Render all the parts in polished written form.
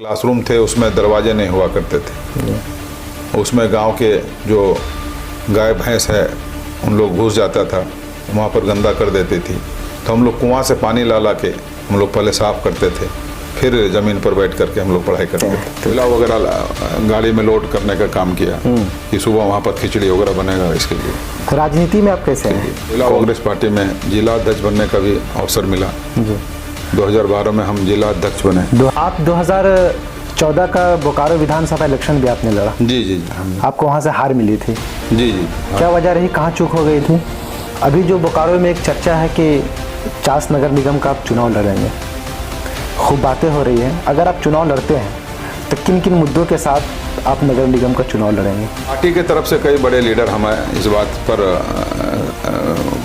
Classroom थे, उसमें दरवाजे नहीं हुआ करते थे। उसमें गांव के जो गाय भैंस है उन लोग घुस जाता था, वहाँ पर गंदा कर देती थी। तो हम लोग कुआं से पानी ला ला के हम लोग पहले साफ़ करते थे, फिर ज़मीन पर बैठ करके हम लोग पढ़ाई करते थे। कोयला वगैरह गाड़ी में लोड करने का काम किया कि सुबह वहाँ पर खिचड़ी वगैरह बनेगा, इसके लिए। तो राजनीति में आप कैसे हैं? कांग्रेस पार्टी में जिला अध्यक्ष बनने का भी अवसर मिला। 2012 में हम जिला अध्यक्ष बने। आप 2014 का बोकारो विधानसभा इलेक्शन भी आपने लड़ा। जी जी आपको वहाँ से हार मिली थी। जी जी। क्या वजह रही, कहाँ चूक हो गई थी? अभी जो बोकारो में एक चर्चा है कि चास नगर निगम का आप चुनाव लड़ेंगे, खूब बातें हो रही हैं। अगर आप चुनाव लड़ते हैं तो किन किन मुद्दों के साथ आप नगर निगम का चुनाव लड़ेंगे? पार्टी के तरफ से कई बड़े लीडर हमें इस बात पर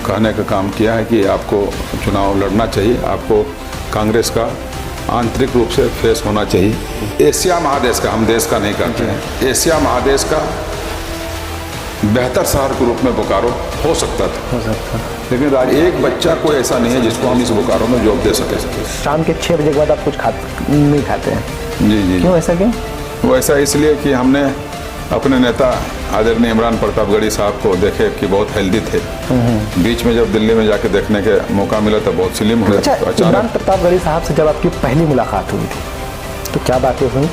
कहने का काम किया है कि आपको चुनाव लड़ना चाहिए, आपको कांग्रेस का आंतरिक रूप से फेस होना चाहिए। एशिया महादेश का, हम देश का नहीं कहते हैं, एशिया महादेश का बेहतर शहर के रूप में बोकारो हो सकता था। लेकिन आज एक बच्चा कोई ऐसा नहीं है जिसको हम इस बोकारो में जॉब दे सके। शाम के 6 बजे के बाद आप कुछ नहीं खाते हैं? जी जी। क्यों, ऐसा क्यों? वो ऐसा इसलिए कि हमने अपने नेता आदरणीय इमरान प्रतापगढ़ी साहब को देखे कि बहुत हेल्दी थे। बीच में जब दिल्ली में जाके देखने के मौका मिला तो बहुत स्लिम हुए। अच्छा, तो इमरान प्रतापगढ़ी साहब से जब आपकी पहली मुलाकात हुई थी तो क्या बातें हुई?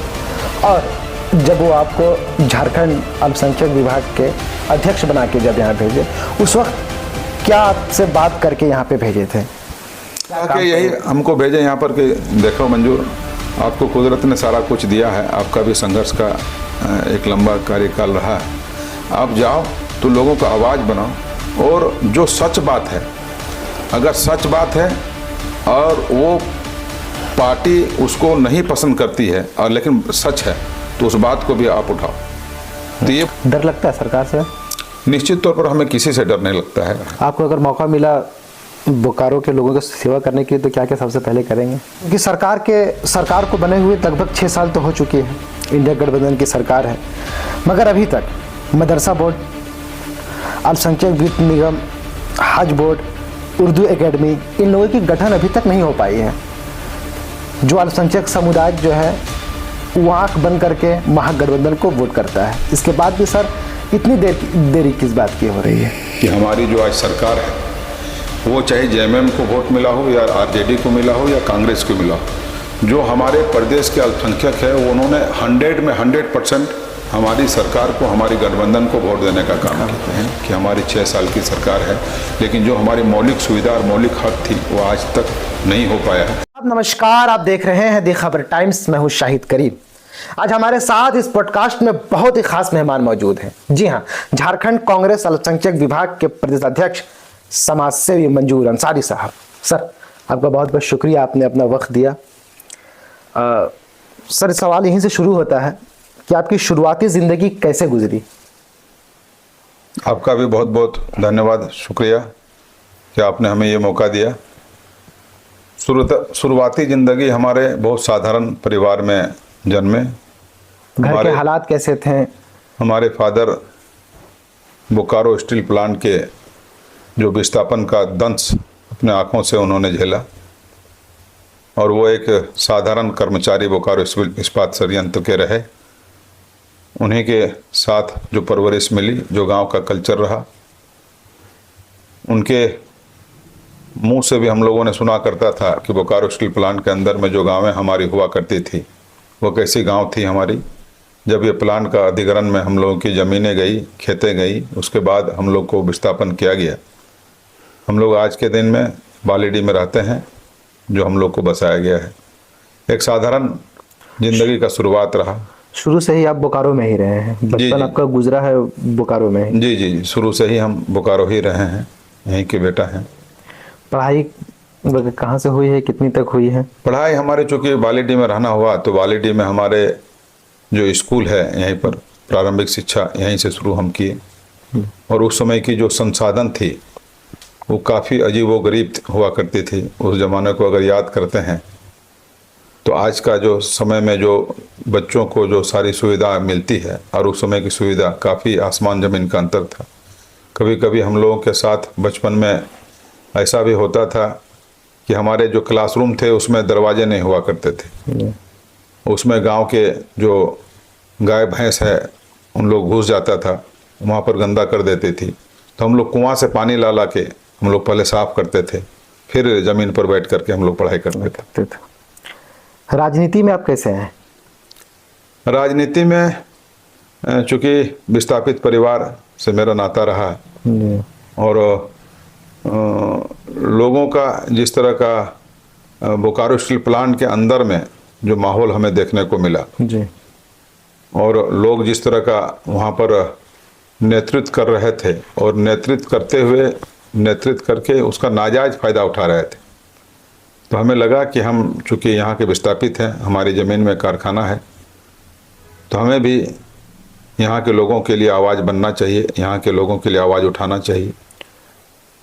और जब वो आपको झारखंड अल्पसंख्यक विभाग के अध्यक्ष बना के जब यहाँ भेजे, उस वक्त क्या आपसे बात करके यहाँ पे भेजे थे? यही हमको भेजे यहाँ पर कि देखो मंजूर, आपको कुदरत ने सारा कुछ दिया है, आपका भी संघर्ष का एक लंबा कार्यकाल रहा है, आप जाओ तो लोगों का आवाज़ बनाओ। और जो सच बात है, अगर सच बात है और वो पार्टी उसको नहीं पसंद करती है और लेकिन सच है, तो उस बात को भी आप उठाओ। तो ये डर लगता है सरकार से? निश्चित तौर पर हमें किसी से डर नहीं लगता है। आपको अगर मौका मिला बोकारो के लोगों की सेवा करने की तो क्या क्या सबसे पहले करेंगे? क्योंकि सरकार को बने हुए लगभग 6 साल तो हो चुके हैं, इंडिया गठबंधन की सरकार है, मगर अभी तक मदरसा बोर्ड, अल्पसंख्यक वित्त निगम, हज बोर्ड, उर्दू एकेडमी, इन लोगों की गठन अभी तक नहीं हो पाई है। जो अल्पसंख्यक समुदाय जो है वो आँख बंद करके महागठबंधन को वोट करता है। इसके बाद भी सर इतनी देरी किस बात की हो रही है? कि हमारी जो आज सरकार है वो चाहे जेएमएम को वोट मिला हो या आरजेडी को मिला हो या कांग्रेस को मिला हो, जो हमारे प्रदेश के अल्पसंख्यक है वो उन्होंने 100 में 100% हमारी सरकार को, हमारी गठबंधन को वोट देने का काम किया है। कि हमारी 6 साल की सरकार है, लेकिन जो हमारी मौलिक सुविधा और मौलिक हक थी वो आज तक नहीं हो पाया है। नमस्कार, आप देख रहे हैं दी खबर टाइम्स। मैं हूं शाहिद करीम। आज हमारे साथ इस पॉडकास्ट में बहुत ही खास मेहमान मौजूद हैं। जी हां, झारखंड कांग्रेस अल्पसंख्यक विभाग के प्रदेश अध्यक्ष समाज सेवी मंजूर अंसारी साहब। सर, आपका बहुत बहुत शुक्रिया, आपने अपना वक्त दिया। सर, सवाल यहीं से शुरू होता है कि आपकी शुरुआती जिंदगी कैसे गुजरी? आपका भी बहुत बहुत धन्यवाद, शुक्रिया कि आपने हमें ये मौका दिया। शुरुआती ज़िंदगी हमारे बहुत साधारण परिवार में जन्मे। घर के हालात कैसे थे? हमारे फादर बोकारो स्टील प्लांट के जो विस्थापन का दंश अपने आँखों से उन्होंने झेला, और वो एक साधारण कर्मचारी बोकारो इस्पात संयंत्र के रहे। उन्हीं के साथ जो परवरिश मिली, जो गांव का कल्चर रहा, उनके मुंह से भी हम लोगों ने सुना करता था कि बोकारो स्टील प्लांट के अंदर में जो गांवें हमारी हुआ करती थी वो कैसी गांव थी हमारी। जब ये प्लांट का अधिग्रहण में हम लोगों की ज़मीनें गई, खेतें गई, उसके बाद हम लोग को विस्थापन किया गया। हम लोग आज के दिन में बालीडी में रहते हैं, जो हम लोग को बसाया गया है। एक साधारण जिंदगी का शुरुआत रहा। शुरू से ही आप बोकारो में ही रहे हैं? बचपन आपका गुजरा है बोकारो में ही? जी जी, शुरू से ही हम बोकारो ही रहे हैं, यहीं के बेटा हैं। पढ़ाई कहाँ से हुई है, कितनी तक हुई है? पढ़ाई हमारे चूँकि बालीडी में रहना हुआ, तो बालीडी में हमारे जो स्कूल है यहीं पर प्रारंभिक शिक्षा यहीं से शुरू हम किए। और उस समय की जो संसाधन थी वो काफ़ी अजीबोगरीब हुआ करती थी। उस ज़माने को अगर याद करते हैं तो आज का जो समय में जो बच्चों को जो सारी सुविधा मिलती है और उस समय की सुविधा काफ़ी आसमान ज़मीन का अंतर था। कभी कभी हम लोगों के साथ बचपन में ऐसा भी होता था कि हमारे जो क्लासरूम थे उसमें दरवाजे नहीं हुआ करते थे। उसमें गांव के जो गाय भैंस है उन लोग घुस जाता था, वहाँ पर गंदा कर देती थी। तो हम लोग कुआं से पानी ला ला के हम लोग पहले साफ करते थे, फिर ज़मीन पर बैठ करके हम लोग पढ़ाई करते थे। राजनीति में आप कैसे हैं? राजनीति में चूँकि विस्थापित परिवार से मेरा नाता रहा है और लोगों का जिस तरह का बोकारो स्टील प्लांट के अंदर में जो माहौल हमें देखने को मिला जी, और लोग जिस तरह का वहाँ पर नेतृत्व कर रहे थे और नेतृत्व करके उसका नाजायज फ़ायदा उठा रहे थे, तो हमें लगा कि हम चूँकि यहाँ के विस्थापित हैं, हमारी ज़मीन में कारखाना है, तो हमें भी यहाँ के लोगों के लिए आवाज़ बनना चाहिए, यहाँ के लोगों के लिए आवाज़ उठाना चाहिए।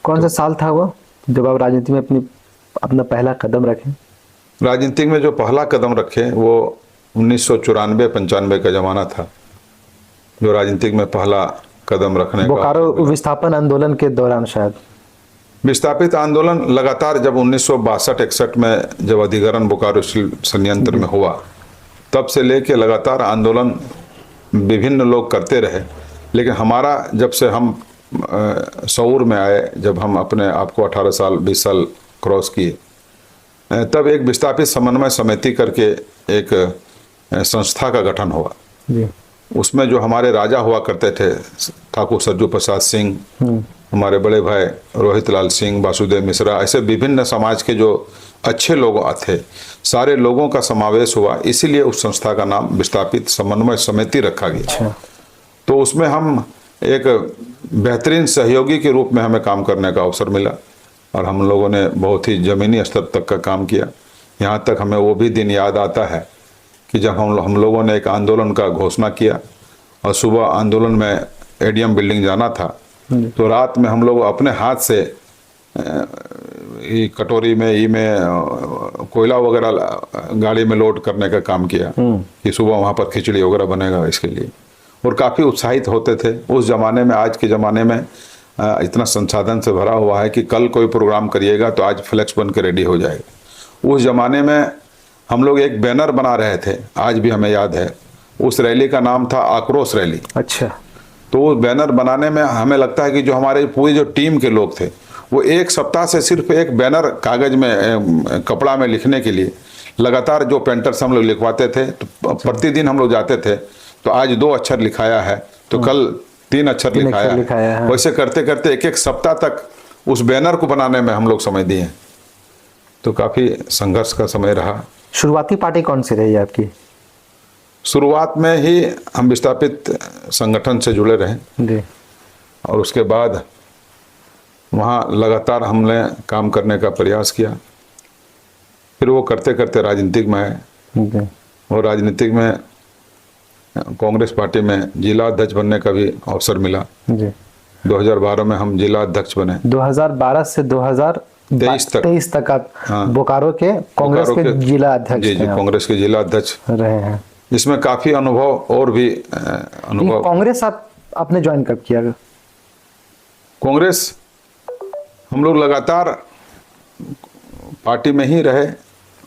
कौन सा साल था वो जब आप राजनीति में अपना पहला कदम रखें? राजनीति में जो पहला कदम रखे वो 1994-95 का ज़माना था, जो राजनीतिक में पहला कदम रखने का। बोकारो विस्थापन आंदोलन के दौरान शायद। विस्थापित आंदोलन लगातार जब 1962-61 में जब अधिग्रहण बोकारो स्टील संयंत्र में हुआ, तब से लेके लगातार आंदोलन विभिन्न लोग करते रहे। लेकिन हमारा जब से हम शऊर में आए, जब हम अपने आप को 18 साल 20 साल क्रॉस किए, तब एक विस्थापित समन्वय समिति करके एक संस्था का गठन हुआ जी। उसमें जो हमारे राजा हुआ करते थे, ठाकुर सरजू प्रसाद सिंह, हमारे बड़े भाई रोहित लाल सिंह, वासुदेव मिश्रा, ऐसे विभिन्न समाज के जो अच्छे लोग थे, सारे लोगों का समावेश हुआ। इसीलिए उस संस्था का नाम विस्थापित समन्वय समिति रखा गया। तो उसमें हम एक बेहतरीन सहयोगी के रूप में हमें काम करने का अवसर मिला और हम लोगों ने बहुत ही ज़मीनी स्तर तक का काम किया। यहाँ तक हमें वो भी दिन याद आता है कि जब हम लोगों ने एक आंदोलन का घोषणा किया और सुबह आंदोलन में एडीएम बिल्डिंग जाना था, तो रात में हम लोग अपने हाथ से कटोरी में कोयला वगैरह गाड़ी में लोड करने का काम किया कि सुबह वहाँ पर खिचड़ी वगैरह बनेगा इसके लिए, और काफ़ी उत्साहित होते थे। उस ज़माने में, आज के ज़माने में इतना संसाधन से भरा हुआ है कि कल कोई प्रोग्राम करिएगा तो आज फ्लैक्स बन के रेडी हो जाएगा। उस ज़माने में हम लोग एक बैनर बना रहे थे, आज भी हमें याद है। उस रैली का नाम था आक्रोश रैली। अच्छा। तो उस बैनर बनाने में हमें लगता है कि जो हमारे पूरी जो टीम के लोग थे, वो एक सप्ताह से सिर्फ एक बैनर कागज में कपड़ा में लिखने के लिए लगातार जो पेंटर से हम लोग लिखवाते थे, तो प्रतिदिन हम लोग जाते थे, तो आज 2 अक्षर लिखाया है तो कल 3 अक्षर लिखाया है। वैसे करते करते एक सप्ताह तक उस बैनर को बनाने में हम लोग समय दिए। तो काफ़ी संघर्ष का समय रहा। शुरुआती पार्टी कौन सी रही आपकी? शुरुआत में ही हम विस्थापित संगठन से जुड़े रहे जी। और उसके बाद वहाँ लगातार हमने काम करने का प्रयास किया। फिर वो करते करते राजनीतिक में आए और राजनीतिक में कांग्रेस पार्टी में जिला अध्यक्ष बनने का भी अवसर मिला जी। 2012 में हम जिला अध्यक्ष बने। 2012 से 2023 तक आप बोकारो के कांग्रेस के जिला अध्यक्ष जी कांग्रेस के जिला अध्यक्ष रहे हैं। इसमें काफ़ी अनुभव और भी अनुभव। कांग्रेस आपने ज्वाइन कब किया? कांग्रेस हम लोग लगातार पार्टी में ही रहे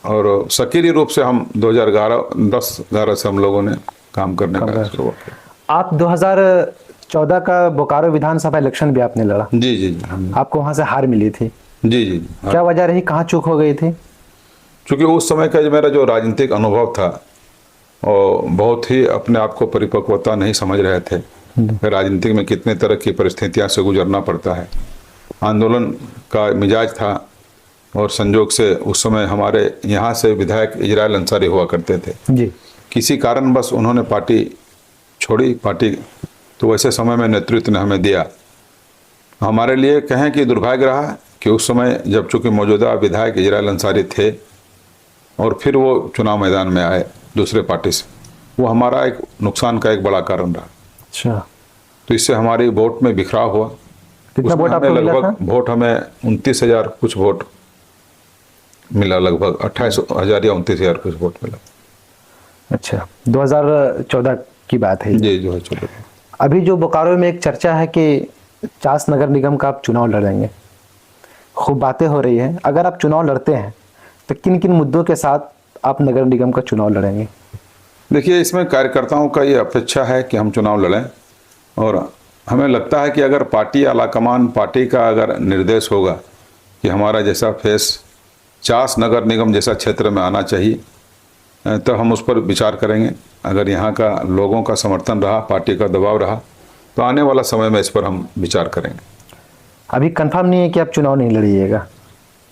और सक्रिय रूप से हम 2010-11 से हम लोगों ने काम करने का शुरू किया। आप 2014 का बोकारो विधानसभा इलेक्शन भी आपने लड़ा? जी जी। आपको वहां से हार मिली थी? जी जी। क्या वजह रही, कहाँ चूक हो गई थी? क्योंकि उस समय का मेरा जो राजनीतिक अनुभव था और बहुत ही अपने आप को परिपक्वता नहीं समझ रहे थे। राजनीतिक में कितने तरह की परिस्थितियां से गुजरना पड़ता है। आंदोलन का मिजाज था और संजोग से उस समय हमारे यहाँ से विधायक इजराइल अंसारी हुआ करते थे जी। किसी कारण बस उन्होंने पार्टी छोड़ी। तो वैसे समय में नेतृत्व ने हमें दिया। हमारे लिए कहें कि दुर्भाग्य रहा कि उस समय जब चूँकि मौजूदा विधायक इजराइल अंसारी थे और फिर वो चुनाव मैदान में आए दूसरे पार्टी से, वो हमारा एक नुकसान का एक बड़ा कारण रहा। अच्छा। तो इससे हमारी वोट में बिखराव हुआ। कितना वोट आपको मिला था? वोट हमें 29,000 कुछ वोट मिला, लगभग 28,000 या 29,000 कुछ वोट मिला। अच्छा, 2014 की बात है जी 2014। अभी जो बोकारो में एक चर्चा है कि चास नगर निगम का आप चुनाव लड़ेंगे, खूब बातें हो रही है। अगर आप चुनाव लड़ते हैं तो किन किन मुद्दों के साथ आप नगर निगम का चुनाव लड़ेंगे? देखिए, इसमें कार्यकर्ताओं का ये अपेक्षा है कि हम चुनाव लड़ें, और हमें लगता है कि अगर पार्टी आलाकमान पार्टी का अगर निर्देश होगा कि हमारा जैसा फेस चास नगर निगम जैसा क्षेत्र में आना चाहिए, तो हम उस पर विचार करेंगे। अगर यहाँ का लोगों का समर्थन रहा, पार्टी का दबाव रहा, तो आने वाला समय में इस पर हम विचार करेंगे। अभी कंफर्म नहीं है कि आप चुनाव नहीं लड़िएगा?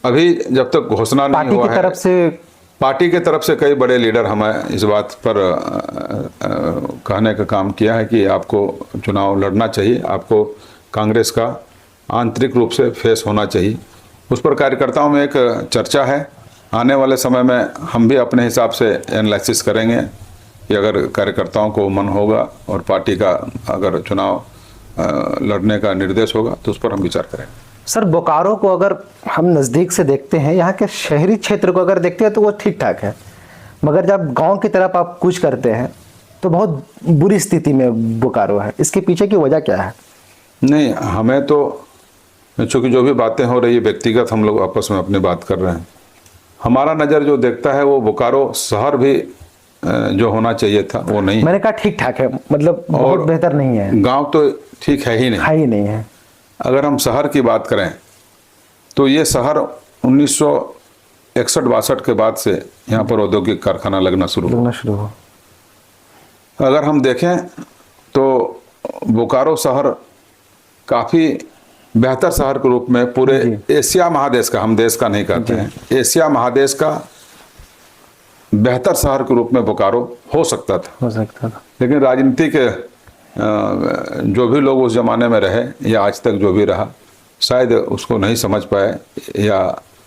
अभी जब तक घोषणा नहीं पार्टी हुआ की है, तरफ से पार्टी की तरफ से कई बड़े लीडर हमें इस बात पर कहने का काम किया है कि आपको चुनाव लड़ना चाहिए, आपको कांग्रेस का आंतरिक रूप से फेस होना चाहिए। उस पर कार्यकर्ताओं में एक चर्चा है। आने वाले समय में हम भी अपने हिसाब से एनालिसिस करेंगे कि अगर कार्यकर्ताओं को मन होगा और पार्टी का अगर चुनाव लड़ने का निर्देश होगा तो उस पर हम विचार करेंगे। सर, बोकारो को अगर हम नज़दीक से देखते हैं, यहाँ के शहरी क्षेत्र को अगर देखते हैं तो वो ठीक ठाक है, मगर जब गांव की तरफ आप कूच करते हैं तो बहुत बुरी स्थिति में बोकारो है। इसके पीछे की वजह क्या है? नहीं, हमें तो चूँकि जो भी बातें हो रही है व्यक्तिगत हम लोग आपस में अपनी बात कर रहे हैं। हमारा नज़र जो देखता है वो बोकारो शहर भी जो होना चाहिए था वो नहीं। मैंने कहा ठीक ठाक है, मतलब बहुत बेहतर नहीं है। गांव तो ठीक है ही नहीं है। अगर हम शहर की बात करें तो ये शहर 1961-62 के बाद से यहाँ पर औद्योगिक कारखाना लगना शुरू हुआ। अगर हम देखें तो बोकारो शहर काफ़ी बेहतर शहर के रूप में पूरे एशिया महादेश का, हम देश का नहीं कहते हैं, एशिया महादेश का बेहतर शहर के रूप में बोकारो हो सकता था। लेकिन राजनीति के जो भी लोग उस ज़माने में रहे या आज तक जो भी रहा, शायद उसको नहीं समझ पाए या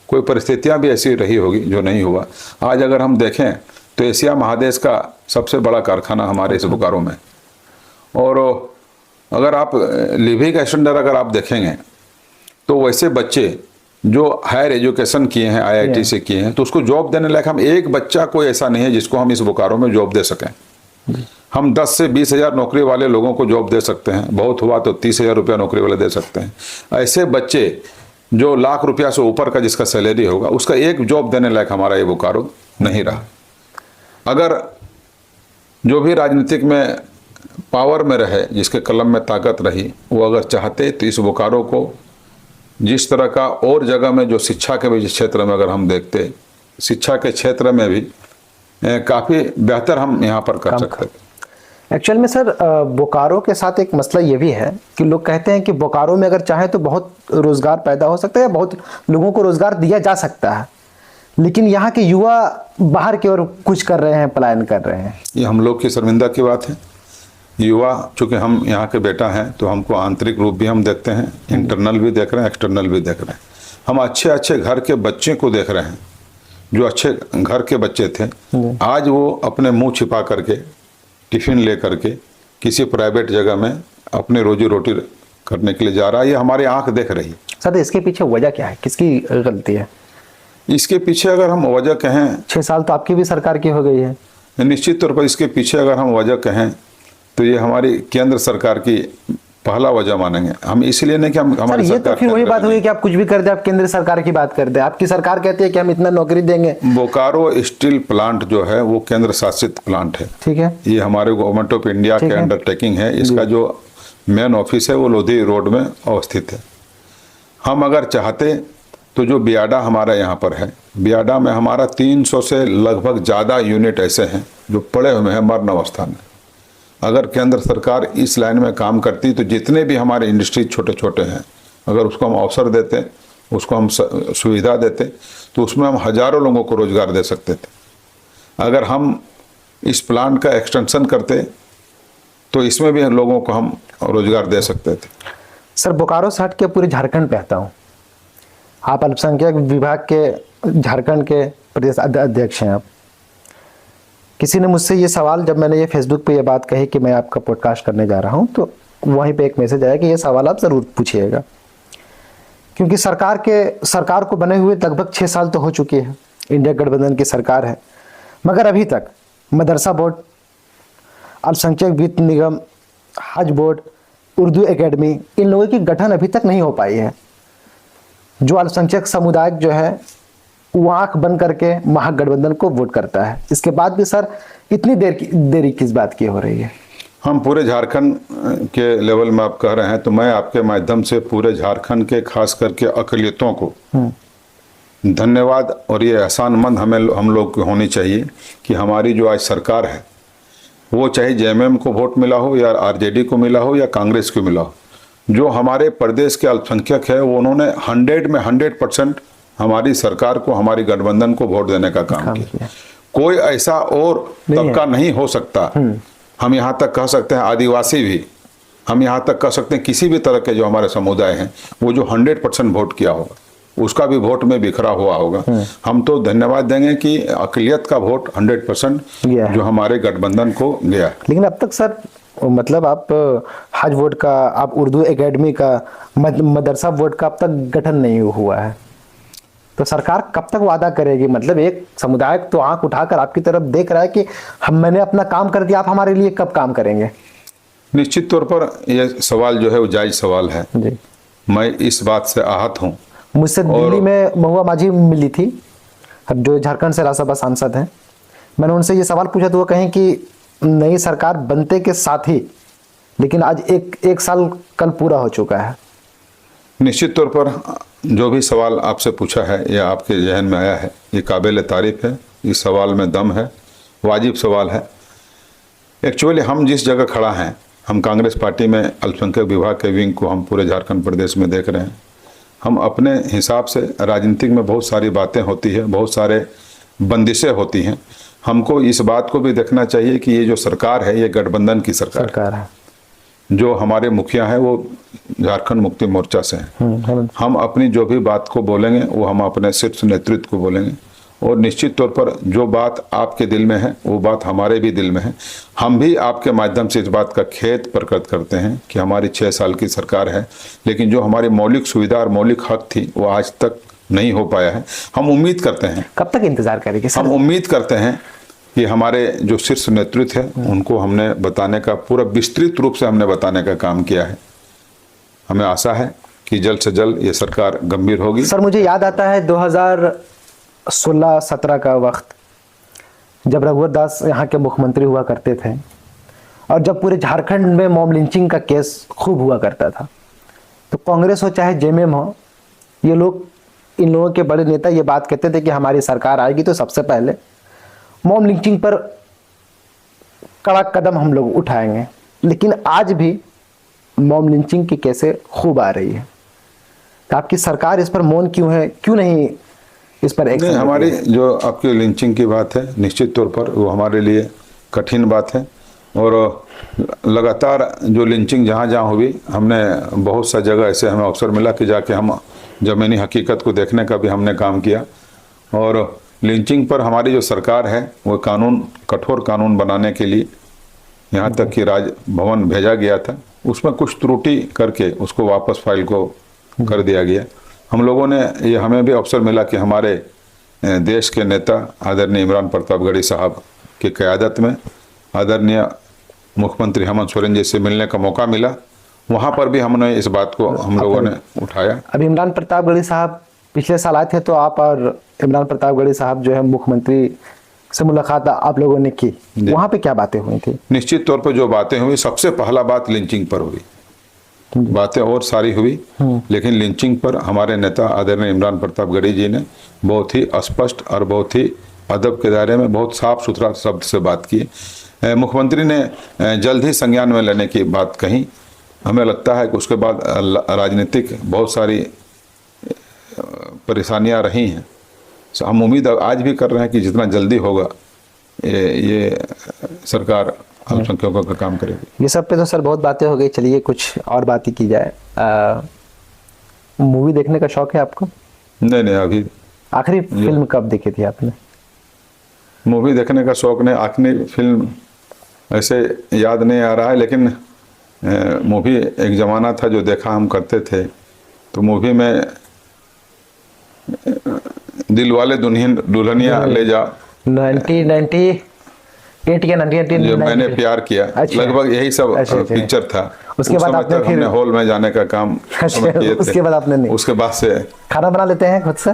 कोई परिस्थितियां भी ऐसी रही होगी जो नहीं हुआ। आज अगर हम देखें तो एशिया महादेश का सबसे बड़ा कारखाना हमारे इस बोकारो में। और अगर आप लिविंग स्टैंडर्ड अगर आप देखेंगे तो वैसे बच्चे जो हायर एजुकेशन किए हैं, IIT से किए हैं, तो उसको जॉब देने लायक हम एक बच्चा कोई ऐसा नहीं है जिसको हम इस बोकारो में जॉब दे सकें। हम 10 से 20 हज़ार नौकरी वाले लोगों को जॉब दे सकते हैं, बहुत हुआ तो 30,000 रुपया नौकरी वाले दे सकते हैं। ऐसे बच्चे जो लाख रुपया से ऊपर का जिसका सैलरी होगा, उसका एक जॉब देने लायक हमारा ये बोकारो नहीं रहा। अगर जो भी राजनीतिक में पावर में रहे, जिसके कलम में ताकत रही, वो अगर चाहते तो इस बोकारो को जिस तरह का और जगह में जो शिक्षा के भी क्षेत्र में अगर हम देखते, शिक्षा के क्षेत्र में भी काफ़ी बेहतर हम यहाँ पर कर सकते थे। एक्चुअल में सर, बोकारो के साथ एक मसला ये भी है कि लोग कहते हैं कि बोकारो में अगर चाहे तो बहुत रोज़गार पैदा हो सकता है या बहुत लोगों को रोज़गार दिया जा सकता है, लेकिन यहाँ के युवा बाहर की ओर कुछ कर रहे हैं, पलायन कर रहे हैं। ये हम लोग की शर्मिंदा की बात है। युवा, चूँकि हम यहाँ के बेटा हैं तो हमको आंतरिक रूप भी हम देखते हैं, इंटरनल भी देख रहे हैं, एक्सटर्नल भी देख रहे हैं। हम अच्छे अच्छे घर के बच्चे को देख रहे हैं, जो अच्छे घर के बच्चे थे, आज वो अपने मुंह छिपा करके टिफ़िन ले करके किसी प्राइवेट जगह में अपने रोजी रोटी करने के लिए जा रहा है। ये हमारी आंख देख रही है। सर, इसके पीछे वजह क्या है, किसकी गलती है? इसके पीछे अगर हम वजह कहें, 6 साल तो आपकी भी सरकार की हो गई है। निश्चित तौर पर इसके पीछे अगर हम वजह कहें तो ये हमारी केंद्र सरकार की पहला वजह मानेंगे हम, इसलिए नहीं कि हम हमारी ये तो फिर वही बात हुई कि आप कुछ भी कर दे, आप केंद्र सरकार की बात कर दे। आपकी सरकार कहती है कि हम इतना नौकरी देंगे। बोकारो स्टील प्लांट जो है वो केंद्र शासित प्लांट है, ठीक है। ये हमारे गवर्नमेंट ऑफ इंडिया के अंडरटेकिंग है। इसका जो मेन ऑफिस है वो लोधी रोड में अवस्थित है। हम अगर चाहते तो जो बियाडा हमारा यहाँ पर है, बियाडा में हमारा 300 से लगभग ज़्यादा यूनिट ऐसे हैं जो पड़े हुए हैं मरण अवस्था में। अगर केंद्र सरकार इस लाइन में काम करती तो जितने भी हमारे इंडस्ट्री छोटे छोटे हैं, अगर उसको हम अवसर देते, उसको हम सुविधा देते, तो उसमें हम हज़ारों लोगों को रोज़गार दे सकते थे। अगर हम इस प्लांट का एक्सटेंशन करते तो इसमें भी लोगों को हम रोज़गार दे सकते थे। सर, बोकारो से हट के पूरे झारखंड पे आता हूँ। आप अल्पसंख्यक विभाग के झारखंड के प्रदेश अध्यक्ष हैं आप। किसी ने मुझसे ये सवाल, जब मैंने ये फेसबुक पे ये बात कही कि मैं आपका पॉडकास्ट करने जा रहा हूँ, तो वहीं पे एक मैसेज आया कि ये सवाल आप ज़रूर पूछिएगा, क्योंकि सरकार को बने हुए लगभग 6 साल तो हो चुके हैं। इंडिया गठबंधन की सरकार है, मगर अभी तक मदरसा बोर्ड, अल्पसंख्यक वित्त निगम, हज बोर्ड, उर्दू एकेडमी, इन लोगों की गठन अभी तक नहीं हो पाई है। जो अल्पसंख्यक समुदाय जो है वो आंख बंद करके महागठबंधन को वोट करता है। इसके बाद भी सर इतनी देरी किस बात की हो रही है? हम पूरे झारखंड के लेवल में आप कह रहे हैं, तो मैं आपके माध्यम से पूरे झारखंड के खास करके अक़लियतों को धन्यवाद और ये एहसानमंद हम लोग को होनी चाहिए कि हमारी जो आज सरकार है, वो चाहे जेएमएम को वोट मिला हो या आरजेडी को मिला हो या कांग्रेस को मिला हो, जो हमारे प्रदेश के अल्पसंख्यक है वो उन्होंने 100 में 100% हमारी सरकार को, हमारी गठबंधन को वोट देने का काम किया। कोई ऐसा और तबका नहीं हो सकता, हम यहाँ तक कह सकते हैं आदिवासी भी, हम यहाँ तक कह सकते हैं किसी भी तरह के जो हमारे समुदाय हैं, वो जो 100% वोट किया होगा उसका भी वोट में बिखरा हुआ होगा। हम तो धन्यवाद देंगे कि अक़लियत का वोट 100% जो हमारे गठबंधन को गया। लेकिन अब तक सर, मतलब आप हज वोट का, आप उर्दू एकेडमी का, मदरसा वोट का अब तक गठन नहीं हुआ है, तो सरकार कब तक वादा करेगी? मतलब एक समुदाय तो आंख उठाकर आपकी तरफ देख रहा है कि मैंने अपना काम कर दिया, आप हमारे लिए कब काम करेंगे? निश्चित तौर पर यह सवाल जो है वो जायज सवाल है जी। मैं इस बात से आहत हूँ। मुझसे दिल्ली में महुआ माझी मिली थी, जो झारखंड से राज्यसभा सांसद हैं। मैंने उनसे ये सवाल पूछा तो वो कहें कि नई सरकार बनते के साथ ही, लेकिन आज एक साल कल पूरा हो चुका है। निश्चित तौर पर जो भी सवाल आपसे पूछा है या आपके जहन में आया है, ये काबिल तारीफ है, इस सवाल में दम है, वाजिब सवाल है। एक्चुअली हम जिस जगह खड़ा हैं, हम कांग्रेस पार्टी में अल्पसंख्यक विभाग के विंग को हम पूरे झारखंड प्रदेश में देख रहे हैं। हम अपने हिसाब से, राजनीतिक में बहुत सारी बातें होती है, बहुत सारे बंदिशें होती हैं, हमको इस बात को भी देखना चाहिए कि ये जो सरकार है ये गठबंधन की सरकार है। जो हमारे मुखिया हैं वो झारखंड मुक्ति मोर्चा से हैं। हम अपनी जो भी बात को बोलेंगे वो हम अपने शीर्ष नेतृत्व को बोलेंगे, और निश्चित तौर पर जो बात आपके दिल में है वो बात हमारे भी दिल में है। हम भी आपके माध्यम से इस बात का खेद प्रकट करते हैं कि हमारी 6 साल की सरकार है, लेकिन जो हमारी मौलिक सुविधा और मौलिक हक थी वो आज तक नहीं हो पाया है। हम उम्मीद करते हैं, कब तक इंतजार करेंगे सर? हम उम्मीद करते हैं कि हमारे जो शीर्ष नेतृत्व है उनको हमने बताने का, पूरा विस्तृत रूप से हमने बताने का काम किया है। हमें आशा है कि जल्द से जल्द ये सरकार गंभीर होगी। सर मुझे याद आता है 2016-17 का वक्त, जब रघुवर दास यहाँ के मुख्यमंत्री हुआ करते थे, और जब पूरे झारखंड में मॉब लिंचिंग का केस खूब हुआ करता था, तो कांग्रेस हो चाहे जेएमएम हो, ये लोग, इन लोगों के बड़े नेता ये बात कहते थे कि हमारी सरकार आएगी तो सबसे पहले मॉब लिंचिंग पर कड़ा कदम हम लोग उठाएंगे। लेकिन आज भी मॉब लिंचिंग की केसें खूब आ रही है, तो आपकी सरकार इस पर मौन क्यों है? क्यों नहीं इस पर एक्शन? हमारी जो आपकी लिंचिंग की बात है, निश्चित तौर पर वो हमारे लिए कठिन बात है, और लगातार जो लिंचिंग जहाँ जहाँ हुई, हमने बहुत सा जगह ऐसे हमें अवसर मिला कि जाके हम ज़मीनी हकीकत को देखने का भी हमने काम किया। और लिंचिंग पर हमारी जो सरकार है वो कानून, कठोर कानून बनाने के लिए यहाँ तक कि राजभवन भेजा गया था, उसमें कुछ त्रुटि करके उसको वापस फाइल को कर दिया गया। हम लोगों ने ये, हमें भी अवसर मिला कि हमारे देश के नेता आदरणीय इमरान प्रतापगढ़ी साहब की क़यादत में आदरणीय मुख्यमंत्री हेमंत सोरेन जी से मिलने का मौका मिला। वहाँ पर भी हमने इस बात को हम लोगों ने उठाया। अभी इमरान प्रतापगढ़ी साहब पिछले साल आए थे, तो आप और इमरान प्रतापगढ़ी साहब जो है मुख्यमंत्री से मुलाकात आप लोगों ने की, वहाँ पे क्या बातें हुई थी? निश्चित तौर पर जो बातें हुई, सबसे पहला बात लिंचिंग पर हुई। बातें और सारी हुई, लेकिन लिंचिंग पर हमारे नेता आदरणीय इमरान प्रतापगढ़ी जी ने बहुत ही स्पष्ट और बहुत ही अदब के दायरे में बहुत साफ सुथरा शब्द से बात की। मुख्यमंत्री ने जल्द ही संज्ञान में लेने की बात कही। हमें लगता है कि उसके बाद राजनीतिक बहुत सारी परेशानियां रही हैं। हम उम्मीद आज भी कर रहे हैं कि जितना जल्दी होगा ये सरकार अल्पसंख्यकों का काम करेगी। ये सब पे तो सर बहुत बातें हो गई, चलिए कुछ और बातें की जाए। मूवी देखने का शौक है आपको? नहीं, अभी। आखिरी फिल्म कब देखी थी आपने? मूवी देखने का शौक नहीं, आखिरी फिल्म ऐसे याद नहीं आ रहा है, लेकिन मूवी एक ज़माना था जो देखा हम करते थे। तो मूवी में दिल वाले दुल्हनिया ले जा 1998 या 1999 जो मैंने प्यार किया, लगभग यही सब पिक्चर था। उसके बाद आपने फिर हमने हॉल में जाने का काम किए थे। उसके बाद आपने नहीं? उसके बाद से खाना बना लेते हैं खुद से?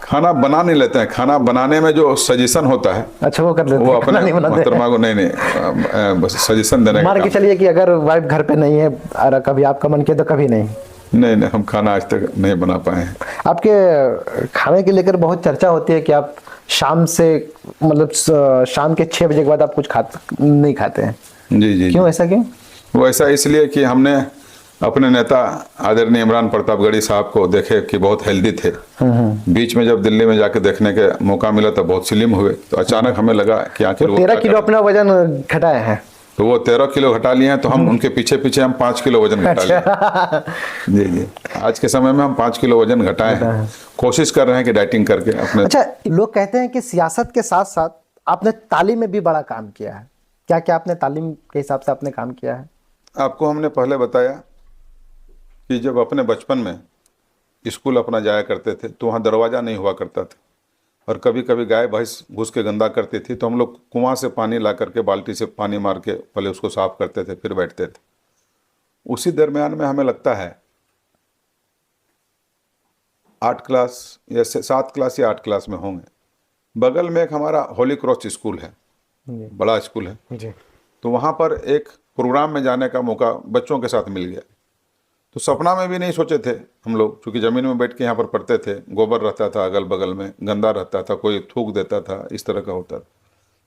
खाना बना नहीं लेते हैं। खाना बनाने में जो सजेशन होता है अच्छा वो कर लेते वो हैं, खाना अपने नहीं बनाते। मोहतरमा को नहीं बस सजेशन देने का मान के काम। चलिए कि अगर वाइफ घर पे नहीं है और कभी आपका मन किया तो कभी नहीं। नहीं, हम खाना आज तक नहीं बना पाए हैं। आपके खाने के लेकर बहुत चर्चा होती है कि आप शाम से मतलब शाम के 6 बजे के बाद आप कुछ नहीं खाते हैं। जी जी क्यों, ऐसा क्यों? वो ऐसा इसलिए कि हमने अपने नेता आदरणीय इमरान प्रतापगढ़ी साहब को देखे कि बहुत हेल्दी थे। बीच में जब दिल्ली में जाके देखने के मौका मिला तो बहुत स्लिम हुए, तो अचानक हमें लगा कि आखिर वो 13 किलो अपना वजन घटाए हैं। तो वो 13 किलो घटा लिए हैं, तो हम उनके पीछे पीछे हम 5 किलो वजन घटा लिए। जी जी, आज के समय में हम 5 किलो वजन घटाए हैं। कोशिश कर रहे हैं कि डाइटिंग करके अपने। अच्छा, लोग कहते हैं कि सियासत के साथ साथ आपने तालीम में भी बड़ा काम किया है। क्या क्या आपने तालीम के हिसाब से आपने काम किया है? आपको हमने पहले बताया कि जब अपने बचपन में स्कूल अपना जाया करते थे तो वहाँ दरवाज़ा नहीं हुआ करता था, और कभी कभी गाय भैंस घुस के गंदा करती थी, तो हम लोग कुआं से पानी ला करके बाल्टी से पानी मार के पहले उसको साफ करते थे, फिर बैठते थे। उसी दरमियान में हमें लगता है 8 क्लास या 7 क्लास या 8 क्लास में होंगे, बगल में एक हमारा होली क्रॉस स्कूल है, बड़ा स्कूल है जी। तो वहाँ पर एक प्रोग्राम में जाने का मौका बच्चों के साथ मिल गया। तो सपना में भी नहीं सोचे थे हम लोग, क्योंकि ज़मीन में बैठ के यहाँ पर पढ़ते थे, गोबर रहता था अगल बगल में, गंदा रहता था, कोई थूक देता था, इस तरह का होता था।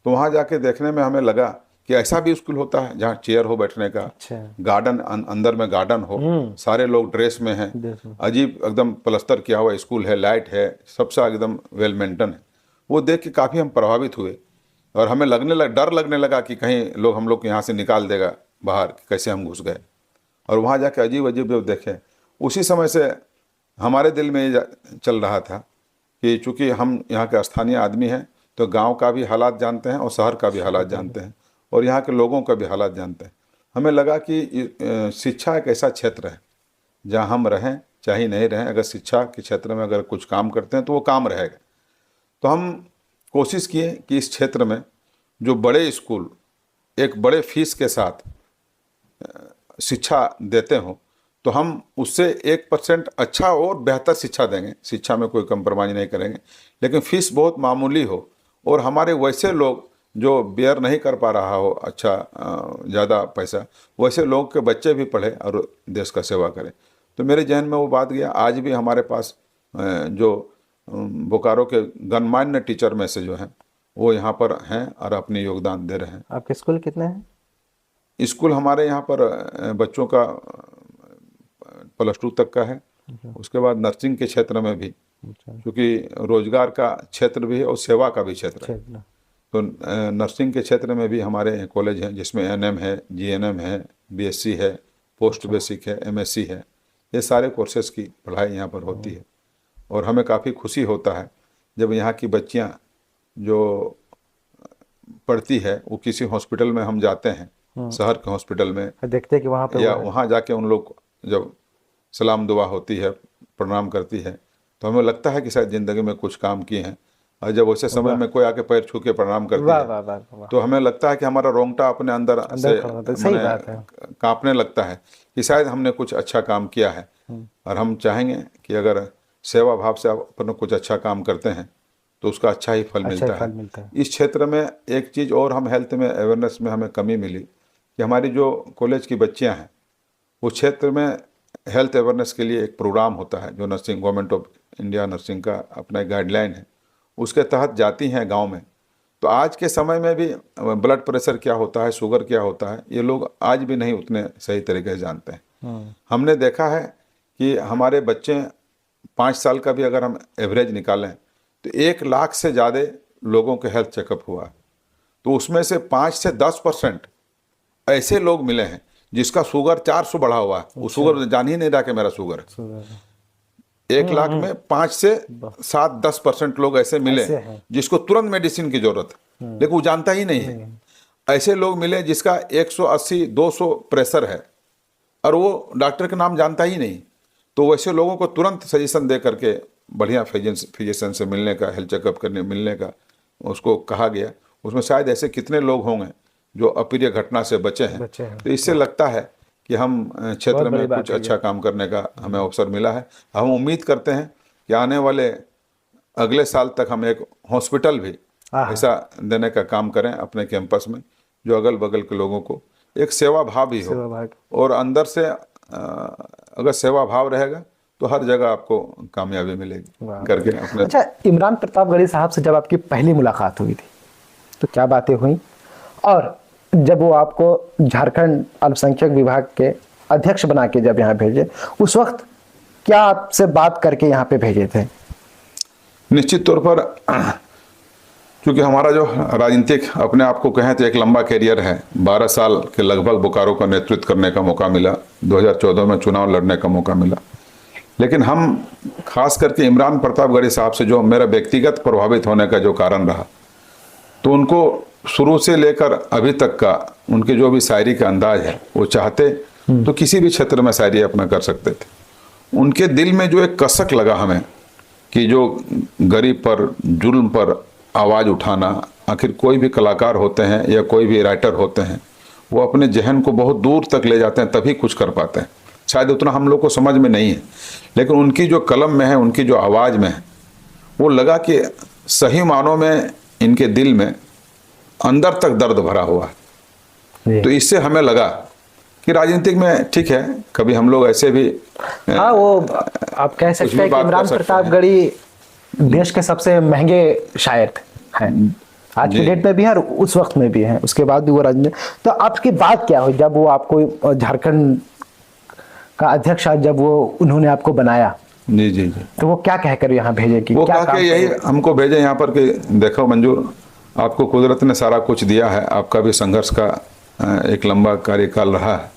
तो वहाँ जाके देखने में हमें लगा कि ऐसा भी स्कूल होता है जहाँ चेयर हो बैठने का। अच्छा। गार्डन अंदर में गार्डन हो, सारे लोग ड्रेस में हैं, अजीब एकदम प्लस्तर किया हुआ स्कूल है, लाइट है, सबसे एकदम वेल मेंटेन है। वो देख के काफ़ी हम प्रभावित हुए, और हमें डर लगने लगा कि कहीं लोग हम लोग यहाँ से निकाल देगा बाहर, कैसे हम घुस गए। और वहाँ जाके अजीब अजीब जो देखे, उसी समय से हमारे दिल में ये चल रहा था कि चूँकि हम यहाँ के स्थानीय आदमी हैं तो गांव का भी हालात जानते हैं और शहर का भी हालात जानते हैं और यहाँ के लोगों का भी हालात जानते हैं। हमें लगा कि शिक्षा एक ऐसा क्षेत्र है जहाँ हम रहें चाहे नहीं रहें, अगर शिक्षा के क्षेत्र में अगर कुछ काम करते हैं तो वो काम रहेगा। तो हम कोशिश किए कि इस क्षेत्र में जो बड़े स्कूल एक बड़े फीस के साथ शिक्षा देते हों तो हम उससे 1% अच्छा और बेहतर शिक्षा देंगे। शिक्षा में कोई कंप्रोमाइज़ नहीं करेंगे, लेकिन फीस बहुत मामूली हो और हमारे वैसे लोग जो बेयर नहीं कर पा रहा हो अच्छा ज़्यादा पैसा, वैसे लोग के बच्चे भी पढ़े और देश का सेवा करें। तो मेरे जहन में वो बात गया। आज भी हमारे पास जो बोकारो के गणमान्य टीचर में से जो हैं वो यहाँ पर हैं और अपनी योगदान दे रहे हैं। आपके स्कूल कितने हैं? स्कूल हमारे यहाँ पर बच्चों का +2 तक का है। उसके बाद नर्सिंग के क्षेत्र में भी, क्योंकि रोजगार का क्षेत्र भी है और सेवा का भी क्षेत्र है, तो नर्सिंग के क्षेत्र में भी हमारे कॉलेज हैं जिसमें NM है, GNM है, BSc है, पोस्ट बेसिक है, MSc है। ये सारे कोर्सेज़ की पढ़ाई यहाँ पर होती है और हमें काफ़ी खुशी होता है जब यहाँ की बच्चियाँ जो पढ़ती है वो किसी हॉस्पिटल में हम जाते हैं, शहर के हॉस्पिटल में देखते हैं कि वहाँ पे या वहाँ जाके उन लोग जब सलाम दुआ होती है, प्रणाम करती है, तो हमें लगता है कि शायद ज़िंदगी में कुछ काम किए हैं। और जब वैसे समय में कोई आके पैर छू के प्रणाम करती है तो हमें लगता है कि हमारा रोंगटा अपने अंदर से कांपने लगता है कि शायद हमने कुछ अच्छा काम किया है। और हम चाहेंगे कि अगर सेवा भाव से आप अपने कुछ अच्छा काम करते हैं तो उसका अच्छा ही फल मिलता है। इस क्षेत्र में एक चीज़ और हम हेल्थ में अवेयरनेस में हमें कमी मिली कि हमारी जो कॉलेज की बच्चियां हैं उस क्षेत्र में हेल्थ अवेयरनेस के लिए एक प्रोग्राम होता है जो nursing government of India nursing का अपना एक गाइडलाइन है, उसके तहत जाती हैं गांव में। तो आज के समय में भी ब्लड प्रेशर क्या होता है, शुगर क्या होता है, ये लोग आज भी नहीं उतने सही तरीके से जानते हैं। हमने देखा है कि हमारे बच्चे 5 साल का भी अगर हम एवरेज निकालें तो 1 लाख से ज़्यादा लोगों के हेल्थ चेकअप हुआ है, तो उसमें से 5 से 10% ऐसे लोग मिले हैं जिसका शुगर 400 बढ़ा हुआ है। वो शुगर जान ही नहीं रहा कि मेरा शुगर है। 1 लाख में 5 से 7-10% लोग ऐसे मिले जिसको तुरंत मेडिसिन की जरूरत है, लेकिन वो जानता ही नहीं है। ऐसे लोग मिले जिसका 180-200 प्रेशर है और वो डॉक्टर का नाम जानता ही नहीं, तो वैसे लोगों को तुरंत सजेशन दे करके बढ़िया फिजिशियन से मिलने का, हेल्थ चेकअप करने मिलने का उसको कहा गया। उसमें शायद ऐसे कितने लोग होंगे जो अप्रिय घटना से बचे हैं। तो इससे लगता है कि हम क्षेत्र में कुछ अच्छा काम करने का हमें अवसर मिला है। हम उम्मीद करते हैं कि आने वाले अगले साल तक हम एक हॉस्पिटल भी हाँ। ऐसा देने का काम करें अपने कैंपस में, जो अगल बगल के लोगों को एक सेवा भाव भी सेवा हो, भाव। और अंदर से अगर सेवा भाव रहेगा तो हर जगह आपको कामयाबी मिलेगी वाह। करके अपने। अच्छा, इमरान प्रतापगढ़ी साहब से जब आपकी पहली मुलाकात हुई थी तो क्या बातें हुई, और जब वो आपको झारखंड अल्पसंख्यक विभाग के अध्यक्ष बना के जब यहाँ भेजे, उस वक्त क्या आपसे बात करके यहाँ पे भेजे थे? निश्चित तौर पर क्योंकि हमारा जो राजनीतिक अपने आप को कहें तो एक लंबा कैरियर है, 12 साल के लगभग बोकारो का नेतृत्व करने का मौका मिला, 2014 में चुनाव लड़ने का मौका मिला। लेकिन हम खास करके इमरान प्रतापगढ़ी साहब से जो मेरा व्यक्तिगत प्रभावित होने का जो कारण रहा, तो उनको शुरू से लेकर अभी तक का उनके जो भी शायरी का अंदाज है, वो चाहते तो किसी भी क्षेत्र में शायरी अपना कर सकते थे। उनके दिल में जो एक कसक लगा हमें कि जो गरीब पर, जुल्म पर आवाज़ उठाना, आखिर कोई भी कलाकार होते हैं या कोई भी राइटर होते हैं, वो अपने जहन को बहुत दूर तक ले जाते हैं तभी कुछ कर पाते हैं। शायद उतना हम लोग को समझ में नहीं है, लेकिन उनकी जो कलम में है, उनकी जो आवाज़ में है, वो लगा कि सही मानों में इनके दिल में अंदर तक दर्द भरा हुआ है। तो इससे हमें लगा कि राजनीतिक में ठीक है, कभी हम लोग ऐसे भी हाँ, वो आप कह सकते हैं कि इमरान प्रतापगढ़ी देश के सबसे महंगे शायर हैं, आज की डेट में भी है और उस वक्त में भी है, उसके बाद भी वो राजनीति। तो आपकी बात क्या हुई जब वो आपको झारखंड का अध्यक्ष, जब वो उन्होंने आपको बनाया? जी जी जी। तो वो क्या कहकर यहाँ भेजे कि वो क्या कहा कि यही हमको भेजे यहाँ पर कि देखो मंजूर, आपको कुदरत ने सारा कुछ दिया है, आपका भी संघर्ष का एक लंबा कार्यकाल रहा है,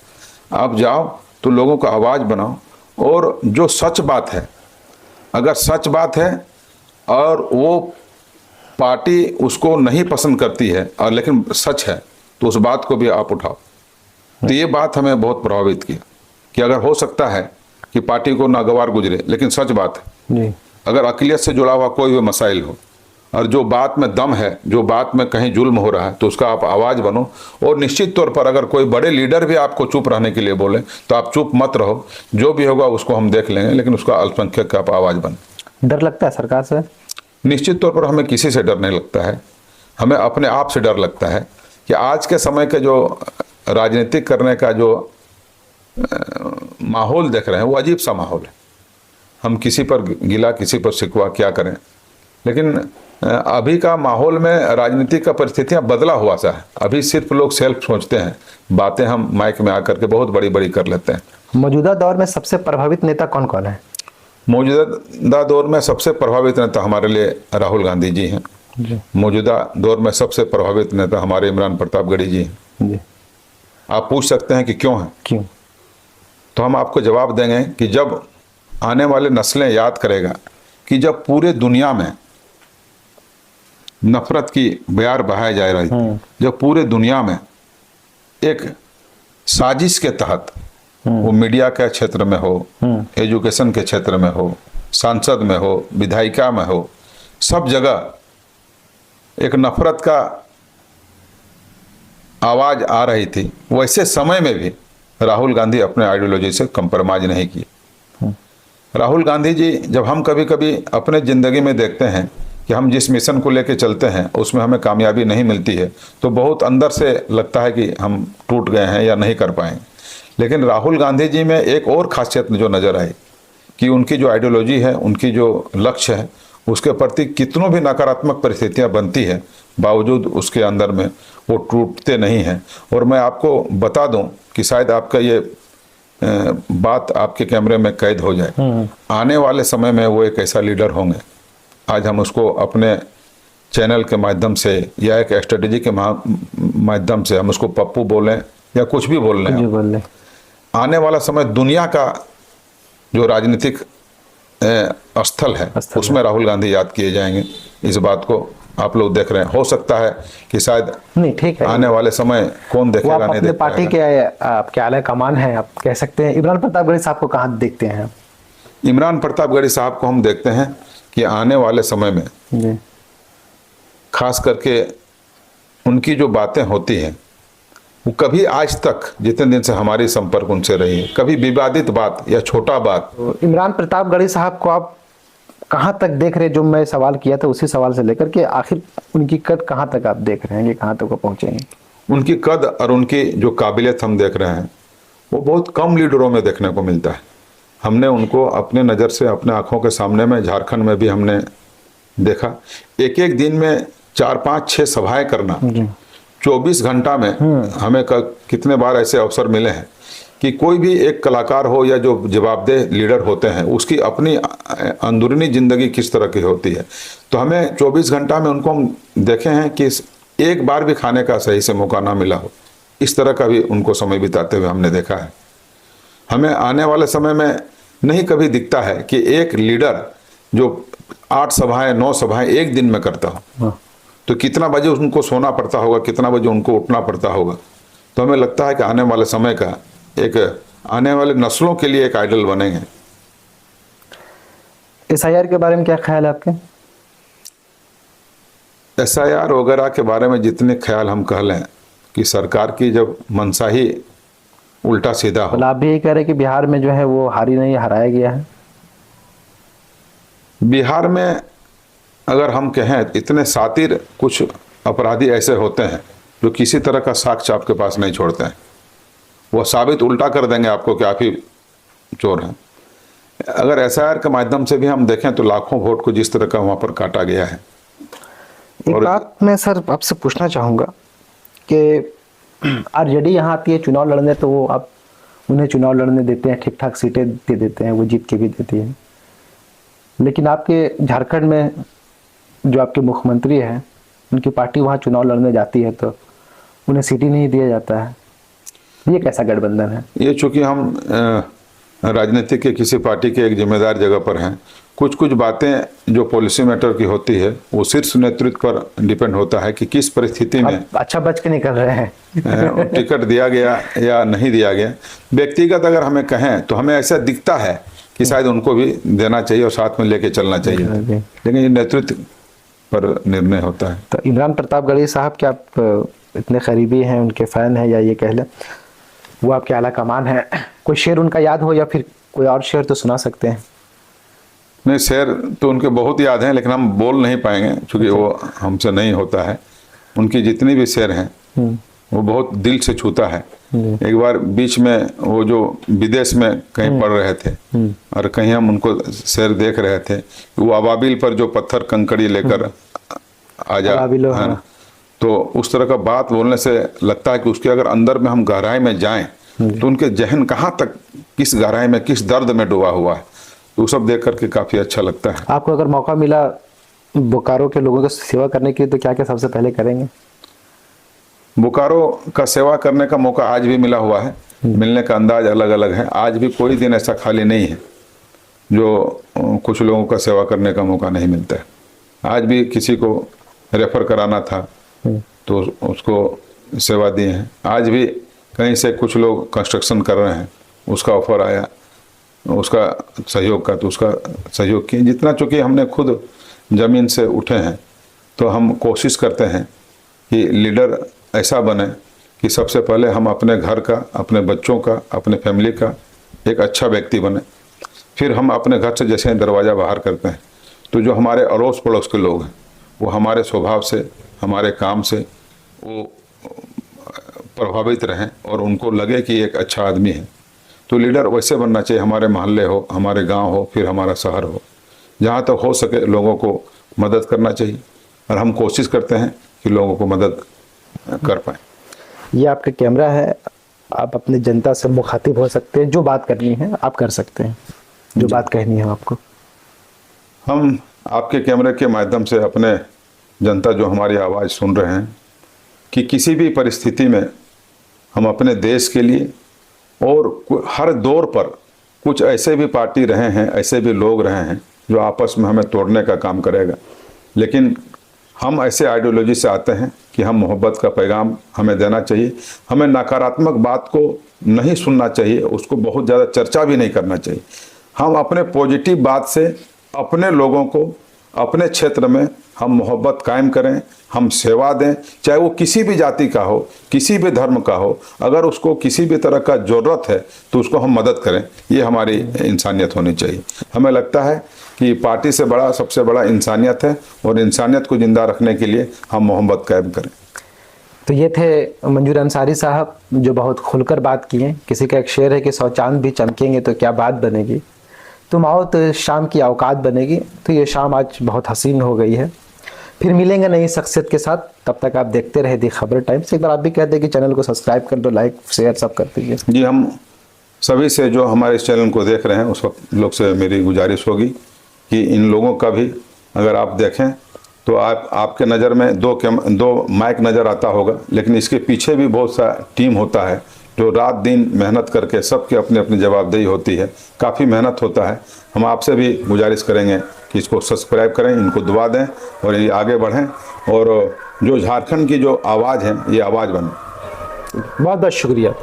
आप जाओ तो लोगों को आवाज़ बनाओ, और जो सच बात है, अगर सच बात है और वो पार्टी उसको नहीं पसंद करती है और लेकिन सच है, तो उस बात को भी आप उठाओ। तो ये बात हमें बहुत प्रभावित किया कि अगर हो सकता है कि पार्टी को नागवार गुजरे, लेकिन सच बात है जी। अगर अक़लियत से जुड़ा हुआ कोई भी मसाइल हो और जो बात में दम है, जो बात में कहीं जुल्म हो रहा है, तो उसका आप आवाज़ बनो। और निश्चित तौर पर अगर कोई बड़े लीडर भी आपको चुप रहने के लिए बोले तो आप चुप मत रहो, जो भी होगा उसको हम देख लेंगे, लेकिन उसका अल्पसंख्यक का आप आवाज़ बने। डर लगता है सरकार से? निश्चित तौर पर हमें किसी से डर नहीं लगता है, हमें अपने आप से डर लगता है कि आज के समय के जो राजनीतिक करने का जो माहौल देख रहे हैं, वो अजीब सा माहौल है। हम किसी पर गिला, किसी पर शिकवा क्या करें, लेकिन अभी का माहौल में राजनीति का परिस्थितियां बदला हुआ सा है। अभी सिर्फ लोग सेल्फ सोचते हैं, बातें हम माइक में आकर के बहुत बड़ी बड़ी कर लेते हैं। मौजूदा दौर में सबसे प्रभावित नेता कौन कौन है? मौजूदा दौर में सबसे प्रभावित नेता हमारे लिए राहुल गांधी जी हैं। मौजूदा दौर में सबसे प्रभावित नेता हमारे इमरान प्रतापगढ़ी जी हैं। जी। आप पूछ सकते हैं कि क्यों हैं? क्यों? तो हम आपको जवाब देंगे कि जब आने वाले नस्लें याद करेगा कि जब पूरे दुनिया में नफरत की बयार बहाई जा रही थी, जब पूरे दुनिया में एक साजिश के तहत, वो मीडिया के क्षेत्र में हो, एजुकेशन के क्षेत्र में हो, सांसद में हो, विधायिका में हो, सब जगह एक नफरत का आवाज आ रही थी, वैसे समय में भी राहुल गांधी अपने आइडियोलॉजी से कंप्रोमाइज नहीं किए। राहुल गांधी जी, जब हम कभी कभी अपने ज़िंदगी में देखते हैं कि हम जिस मिशन को लेकर चलते हैं उसमें हमें कामयाबी नहीं मिलती है, तो बहुत अंदर से लगता है कि हम टूट गए हैं या नहीं कर पाएंगे। लेकिन राहुल गांधी जी में एक और खासियत जो नज़र आई कि उनकी जो आइडियोलॉजी है, उनकी जो लक्ष्य है, उसके प्रति कितनों भी नकारात्मक परिस्थितियां बनती है, बावजूद उसके अंदर में वो टूटते नहीं हैं। और मैं आपको बता दूं कि शायद आपका ये बात आपके कैमरे में कैद हो जाए, आने वाले समय में वो एक ऐसा लीडर होंगे, आज हम उसको अपने चैनल के माध्यम से या एक स्ट्रेटेजी के माध्यम से हम उसको पप्पू बोलें या कुछ भी बोल लें, आने वाला समय दुनिया का जो राजनीतिक स्थल है उसमें राहुल गांधी याद किए जाएंगे। इस बात को आप लोग देख रहे हैं, हो सकता है कि शायद नहीं, ठीक है, आने वाले समय कौन देखेगा नहीं देखेगा। पार्टी के आपके आला कमान है, आप कह सकते हैं। इमरान प्रतापगढ़ी साहब को कहाँ देखते हैं? इमरान प्रतापगढ़ी साहब को हम देखते हैं कि आने वाले समय में जी। खास करके उनकी जो बातें होती हैं, वो कभी आज तक जितने दिन से हमारी संपर्क उनसे रही है, कभी विवादित बात या छोटा बात। इमरान प्रतापगढ़ी साहब को आप कहाँ तक देख रहे, जो मैं सवाल किया था उसी सवाल से लेकर के आखिर उनकी कद कहाँ तक आप देख रहे हैं कि कहाँ तक वो पहुंचेंगे? उनकी कद और उनकी जो काबिलियत हम देख रहे हैं वो बहुत कम लीडरों में देखने को मिलता है। हमने उनको अपने नज़र से, अपने आंखों के सामने में, झारखंड में भी हमने देखा, एक एक दिन में 4, 5, 6 सभाएं करना, 24 घंटा में हमें कितने बार ऐसे अवसर मिले हैं कि कोई भी एक कलाकार हो या जो जवाबदेह लीडर होते हैं उसकी अपनी अंदरूनी ज़िंदगी किस तरह की होती है। तो हमें 24 घंटा में उनको हम देखे हैं कि एक बार भी खाने का सही से मौका ना मिला हो, इस तरह का भी उनको समय बिताते हुए हमने देखा है। हमें आने वाले समय में नहीं कभी दिखता है कि एक लीडर जो 8 सभाएं 9 सभाएं एक दिन में करता हो, तो कितना बजे उनको सोना पड़ता होगा, कितना बजे उनको उठना पड़ता होगा। तो हमें लगता है कि आने वाले समय का एक, आने वाले नस्लों के लिए एक आइडल बनेंगे। SIR के बारे में क्या ख्याल है आपके? SIR वगैरह के बारे में जितने ख्याल हम कह लें कि सरकार की जब मंशा ही उल्टा सीधा हो। आप भी यही कह रहे हैं कि बिहार में जो है वो हारी नहीं, हराया गया है? बिहार में अगर हम कहें, इतने सातिर कुछ अपराधी ऐसे होते हैं जो किसी तरह का साक्ष्य आपके पास नहीं छोड़ते हैं, वो साबित उल्टा कर देंगे आपको कि आप ही चोर हैं। अगर SIR के माध्यम से भी हम देखें तो लाखों वोट को जिस तरह का वहाँ पर काटा गया है। एक बात मैं सर आपसे पूछना चाहूँगा कि RJD यहाँ आती है चुनाव लड़ने, तो वो आप उन्हें चुनाव लड़ने देते हैं, ठीक ठाक सीटें दे देते हैं, वो जीत के भी देती है। लेकिन आपके झारखंड में जो आपके मुख्यमंत्री हैं, उनकी पार्टी वहाँ चुनाव लड़ने जाती है तो उन्हें सीट ही नहीं दिया जाता है। ये कैसा गठबंधन है? ये चूँकि हम राजनीति के किसी पार्टी के एक जिम्मेदार जगह पर हैं, कुछ कुछ बातें जो पॉलिसी मैटर की होती है वो शीर्ष नेतृत्व पर डिपेंड होता है कि किस परिस्थिति में अच्छा बच के निकल रहे हैं टिकट दिया गया या नहीं दिया गया। व्यक्तिगत अगर हमें कहें तो हमें ऐसा दिखता है कि शायद उनको भी देना चाहिए और साथ में लेके चलना चाहिए, लेकिन ये नेतृत्व पर निर्णय होता है। तो इमरान प्रतापगढ़ी साहब के आप इतने करीबी हैं, उनके फैन हैं या ये कह लें वो आपके आला कमान है, कोई शेर उनका याद हो या फिर कोई और शेर तो सुना सकते हैं? नहीं, शेर तो उनके बहुत याद हैं, लेकिन हम बोल नहीं पाएंगे क्योंकि वो हमसे नहीं होता है। उनकी जितनी भी शेर हैं वो बहुत दिल से छूता है। एक बार बीच में वो जो विदेश में कहीं पढ़ रहे थे और कहीं हम उनको शेर देख रहे थे, वो अबाबिल पर जो पत्थर कंकड़ी लेकर आ जा, है ना, तो उस तरह का बात बोलने से लगता है कि उसके अगर अंदर में हम गहराई में जाएं तो उनके जहन कहाँ तक, किस गहराई में, किस दर्द में डूबा हुआ है, तो सब देख करके काफ़ी अच्छा लगता है। आपको अगर मौका मिला बोकारो के लोगों की सेवा करने की तो क्या क्या सबसे पहले करेंगे? बोकारो का सेवा करने का मौका आज भी मिला हुआ है, मिलने का अंदाज अलग अलग है। आज भी कोई दिन ऐसा खाली नहीं है जो कुछ लोगों का सेवा करने का मौका नहीं मिलता है। आज भी किसी को रेफर कराना था तो उसको सेवा दिए हैं। आज भी कहीं से कुछ लोग कंस्ट्रक्शन कर रहे हैं, उसका ऑफर आया, उसका सहयोग का, तो उसका सहयोग किए। जितना चूँकि हमने खुद ज़मीन से उठे हैं तो हम कोशिश करते हैं कि लीडर ऐसा बने कि सबसे पहले हम अपने घर का, अपने बच्चों का, अपने फैमिली का एक अच्छा व्यक्ति बने। फिर हम अपने घर से जैसे दरवाज़ा बाहर करते हैं तो जो हमारे अड़ोस पड़ोस के लोग हैं वो हमारे स्वभाव से, हमारे काम से वो प्रभावित रहें और उनको लगे कि एक अच्छा आदमी है। तो लीडर वैसे बनना चाहिए, हमारे मोहल्ले हो, हमारे गांव हो, फिर हमारा शहर हो, जहाँ तक हो सके लोगों को मदद करना चाहिए और हम कोशिश करते हैं कि लोगों को मदद कर पाएँ। ये आपका कैमरा है, आप अपनी जनता से मुखातिब हो सकते हैं, जो बात करनी है आप कर सकते हैं, जो बात कहनी है आपको। हम आपके कैमरे के माध्यम से अपने जनता जो हमारी आवाज़ सुन रहे हैं कि किसी भी परिस्थिति में हम अपने देश के लिए और हर दौर पर कुछ ऐसे भी पार्टी रहे हैं, ऐसे भी लोग रहे हैं जो आपस में हमें तोड़ने का काम करेगा, लेकिन हम ऐसे आइडियोलॉजी से आते हैं कि हम मोहब्बत का पैगाम हमें देना चाहिए। हमें नकारात्मक बात को नहीं सुनना चाहिए, उसको बहुत ज़्यादा चर्चा भी नहीं करना चाहिए। हम अपने पॉजिटिव बात से अपने लोगों को, अपने क्षेत्र में हम मोहब्बत कायम करें, हम सेवा दें, चाहे वो किसी भी जाति का हो, किसी भी धर्म का हो। अगर उसको किसी भी तरह का ज़रूरत है तो उसको हम मदद करें, ये हमारी इंसानियत होनी चाहिए। हमें लगता है कि पार्टी से बड़ा सबसे बड़ा इंसानियत है, और इंसानियत को जिंदा रखने के लिए हम मोहब्बत कायम करें। तो ये थे मंजूर अंसारी साहब, जो बहुत खुलकर बात किए। किसी का एक शेर है कि 100 चांद भी चमकेंगे तो क्या बात बनेगी, तुम आओ तो शाम की औकात बनेगी। तो ये शाम आज बहुत हसीन हो गई है। फिर मिलेंगे नई शख्सियत के साथ, तब तक आप देखते रहे दी खबर टाइम्स। एक बार आप भी कहते हैं कि चैनल को सब्सक्राइब कर दो, लाइक शेयर सब कर दीजिए। जी, हम सभी से जो हमारे इस चैनल को देख रहे हैं उस वक्त लोग से मेरी गुजारिश होगी कि इन लोगों का भी अगर आप देखें तो आपके नज़र में दो माइक नज़र आता होगा, लेकिन इसके पीछे भी बहुत सा टीम होता है जो रात दिन मेहनत करके, सबके अपनी अपनी जवाबदेही होती है, काफ़ी मेहनत होता है। हम आपसे भी गुजारिश करेंगे कि इसको सब्सक्राइब करें, इनको दुआ दें और ये आगे बढ़ें, और जो झारखंड की जो आवाज़ है ये आवाज़ बने। बहुत बहुत शुक्रिया।